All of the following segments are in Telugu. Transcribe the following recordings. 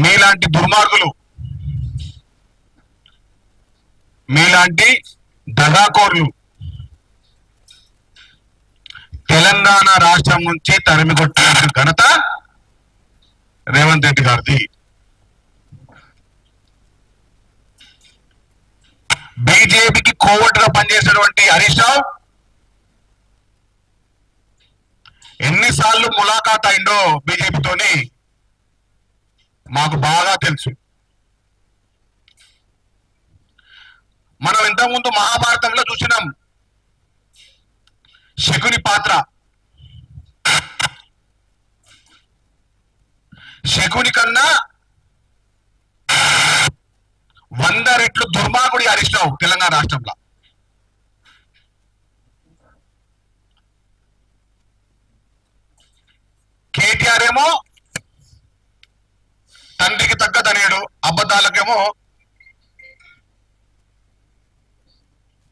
మీలాంటి దుర్మార్గులు, మీలాంటి దగాకోర్లు తెలంగాణ రాష్ట్రం నుంచి తరిమి కొట్టిన ఘనత రేవంత్ రెడ్డి గారిది. బీజేపీకి కోవట్టుగా పనిచేసినటువంటి హరీష్ రావు ఎన్నిసార్లు ములాఖాత్ అయిందో బీజేపీతోని మాకు బాగా తెలుసు. మనం ఇంతకుముందు మహాభారతంలో చూసినాం శకుని పాత్ర. శకుని కన్నా 100 రెట్లు దుర్మార్గుడి హరీష్ రావు తెలంగాణ రాష్ట్రంలో. కేటీఆర్ ఏమో తండ్రికి తగ్గ తనయుడు, అబద్ధాలకేమో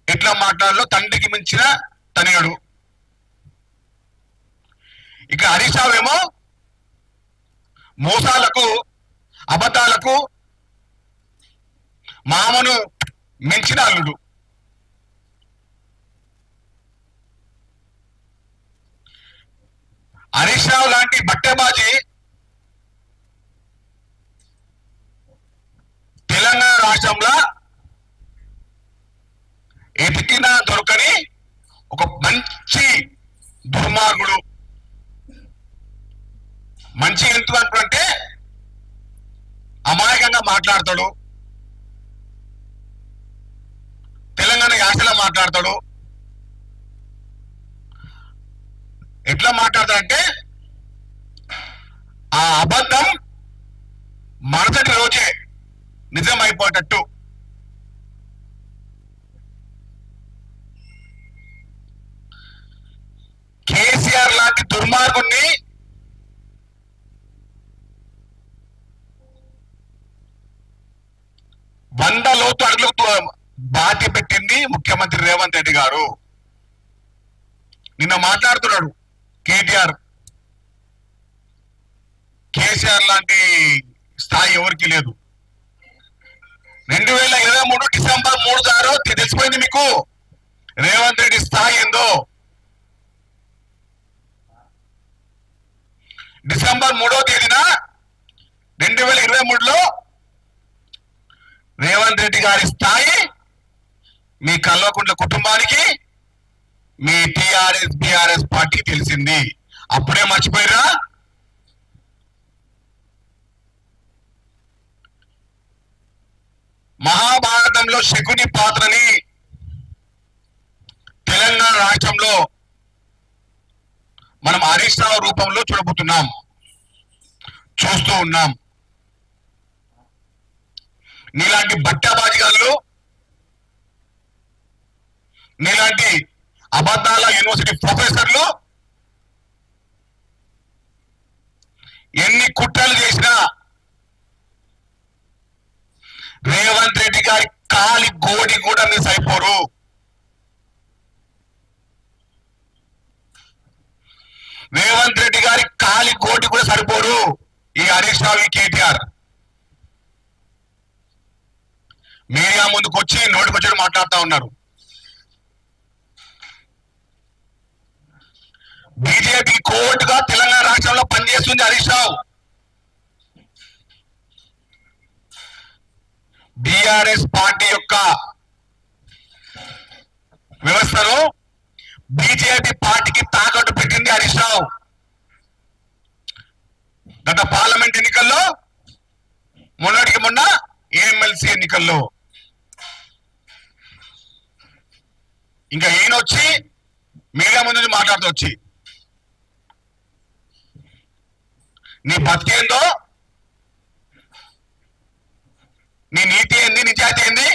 ఎట్లా మాట్లాడాలో తండ్రికి మించిన తనయుడు. ఇక హరీష్ రావు ఏమో మోసాలకు అబద్ధాలకు మామను మించిన అల్లుడు. హరీష్ రావు లాంటి బట్టెబాజీ తెలంగాణ రాష్ట్రంలో ఎతికినా దొరకని ఒక మంచి దుర్మార్గుడు. మంచి ఎందుకు అనుకుంటే అమాయకంగా మాట్లాడతాడు, తెలంగాణ యాసలో మాట్లాడతాడు. ఎట్లా మాట్లాడతాడంటే ఆ అబద్ధం మరుసటి రోజే నిజం అయిపోయేటట్టు. కేసీఆర్ లాంటి దుర్మార్గుణ్ణి వంద లోతు అడుగులకు బాధ్య పెట్టింది ముఖ్యమంత్రి రేవంత్ రెడ్డి గారు. నిన్న మాట్లాడుతున్నాడు కేటీఆర్, కేసీఆర్ లాంటి స్థాయి ఎవరికి లేదు. 2023 డిసెంబర్ 3 తెలిసిపోయింది మీకు రేవంత్ రెడ్డి స్థాయి ఏందో. డిసెంబర్ 3వ తేదీన 2023లో రేవంత్ రెడ్డి గారి స్థాయి మీ కల్వకుంట్ల కుటుంబానికి, మీ టిఆర్ఎస్ బిఆర్ఎస్ పార్టీ తెలిసింది. అప్పుడే మర్చిపోయిరా? మహాభారతంలో శకుని పాత్రని తెలంగాణ రాష్ట్రంలో మనం హరీష్ రావు రూపంలో చూడబోతున్నాం, చూస్తూ ఉన్నాం. నీలాంటి బట్టబాజిగాళ్ళు, నీలాంటి అబద్ధాల యూనివర్సిటీ ప్రొఫెసర్లు ఎన్ని కుట్రలు చేసినా రేవంత్ రెడ్డి గారి కాలి గోడి కూడా మిస్ అయిపోరు. రేవంత్ రెడ్డి గారి కాలి గోడి కూడా సరిపోరు ఈ హరీష్ రావు, కేటీఆర్. మీడియా ముందుకు వచ్చి నోటికొచ్చి మాట్లాడుతూ ఉన్నారు. బీజేపీ కోర్టుగా తెలంగాణ రాష్ట్రంలో పనిచేస్తుంది హరీష్ రావు. బీఆర్ఎస్ పార్టీ యొక్క వ్యవస్థను బీజేపీ పార్టీకి తాకట్టు పెట్టింది హరీష్ రావు. గత పార్లమెంట్ ఎన్నికల్లో, మొన్నటికి మొన్న ఎమ్మెల్సీ ఎన్నికల్లో. ఇంకా ఈయన వచ్చి మీడియా ముందు మాట్లాడుతూ వచ్చి నీ బతికేందో, నీ నీతి ఏంది, నిజాయితీ ఏంది?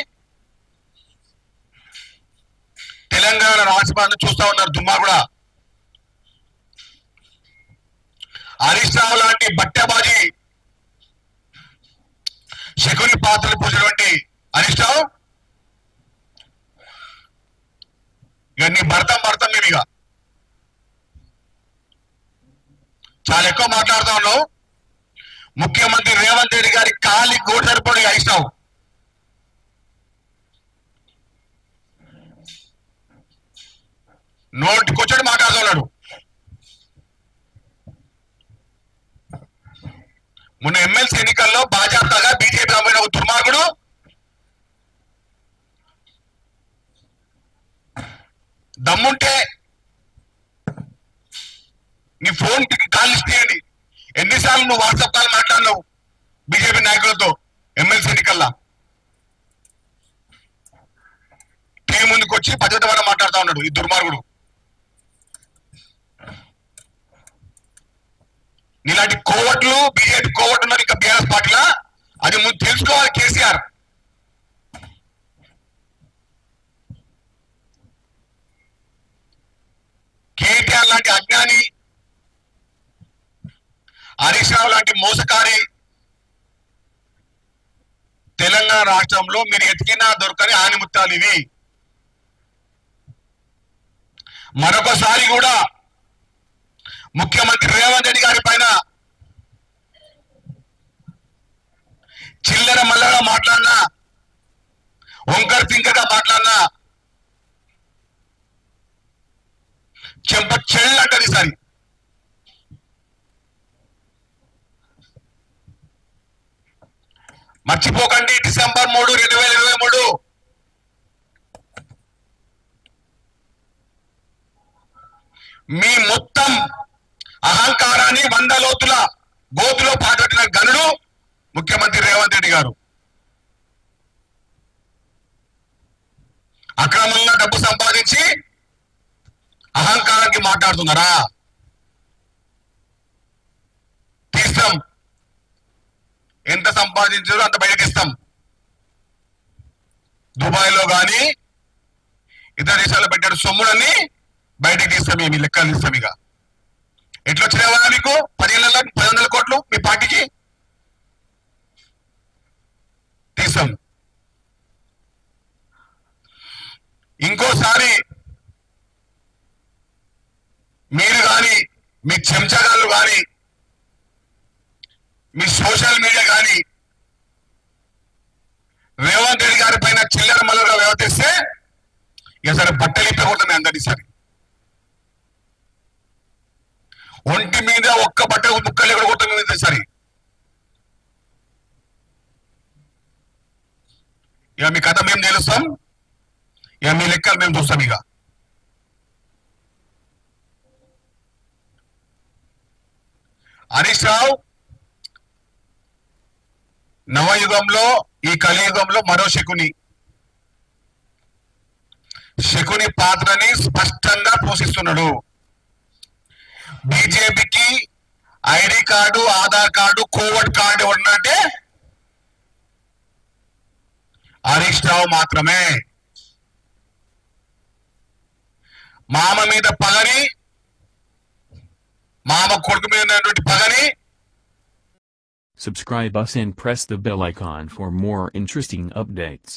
తెలంగాణ రాష్ట్రాన్ని చూస్తా ఉన్నారు దుర్మార్గుడా. హరీష్ రావు లాంటి బట్టెబాజీ శకుని పాత్రలు పోసినటువంటి హరీష్ రావు ఇక నీ భర్తం మేము ఇక చాలా ఎక్కువ మాట్లాడుతా ఉన్నావు. ముఖ్యమంత్రి రేవంత్ రెడ్డి గారి కాలి గోడు సరిపడి అయిస్తావు. నోటికొచ్చాడు మాట్లాడుతున్నాడు. మొన్న ఎమ్మెల్సీ ఎన్నికల్లో భాజపాగా బీజేపీ అమ్మిన ఒక దుర్మార్గుడు దమ్ముంటే నీ ఫోన్ కాల్ లిస్ట్ చేయండి. ఎన్నిసార్లు నువ్వు వాట్సాప్ కాల్ మాట్లాడినావు బీజేపీ నాయకులతో ఎమ్మెల్సీ ఎన్నికల్లా? టీవీ ముందుకు వచ్చి పద్ధతి వల్ల మాట్లాడుతూ ఉన్నాడు ఈ దుర్మార్గుడు. నీలాంటి కోవట్లు బీజేపీ కోవట్లు ఉన్నారు ఇంకా బీఆర్ఎస్ పార్టీలా, అది ముందు తెలుసుకోవాలి కేసీఆర్. కేటీఆర్ లాంటి అజ్ఞాని, హరీష్ రావు లాంటి మోసకారి తెలంగాణ రాష్ట్రంలో మీరు ఎతికినా దొరకని ఆనిముత్యాలు ఇవి. మరొకసారి కూడా ముఖ్యమంత్రి రేవంత్ రెడ్డి గారి పైన చిల్లర మల్లగా మాట్లాడినా, వంకర్ తింకగా మాట్లాడినా చెంప చెల్లంటది. సరి మర్చిపోకండి, డిసెంబర్ 3, 2023 మీ మొత్తం అహంకారాన్ని 100 లోతుల గోతులో పాటట్టిన గనుడు ముఖ్యమంత్రి రేవంత్ రెడ్డి గారు. అక్రమంగా డబ్బు సంపాదించి అహంకారానికి మాట్లాడుతున్నారా? తీస్తాం, ఎంత సంపాదించారో అంత బయటకి ఇస్తాం. దుబాయ్లో కానీ ఇతర దేశాల్లో పెట్టాడు సొమ్ములన్నీ బయటకి తీస్తాం. మీ లెక్కలు తీస్తాం. ఇక ఎట్లా వచ్చినావా మీకు 10,000 కోట్లు మీ పార్టీకి తీస్తాం. ఇంకోసారి మీరు కానీ మీ చెంచగాళ్ళు కానీ మీ సోషల్ మీడియా కానీ రేవంత్ రెడ్డి గారి పైన చిల్లర మల్లగా వ్యవహరిస్తే ఇక సరే బట్టలు ఇప్పకూడదు. మీ అందరి సరే ఒంటి మీద ఒక్క బట్ట ముక్కలు ఎక్కడ కొడుతుంది సరే. ఇక మీ కథ మేము తెలుస్తాం, ఇక మీ లెక్కలు మేము చూస్తాం. ఇక హరీష్ రావు నవయుగంలో ఈ కలియుగంలో మరో శకుని పాత్రని స్పష్టంగా పోషిస్తున్నాడు. బీజేపీకి ID card, Aadhaar card, Covid card ఉన్నట్టే హరీష్ రావు మాత్రమే. మామ మీద పగని, మామ కొడుకు మీద ఉన్నటువంటి పగని. Subscribe us and press the bell icon for more interesting updates.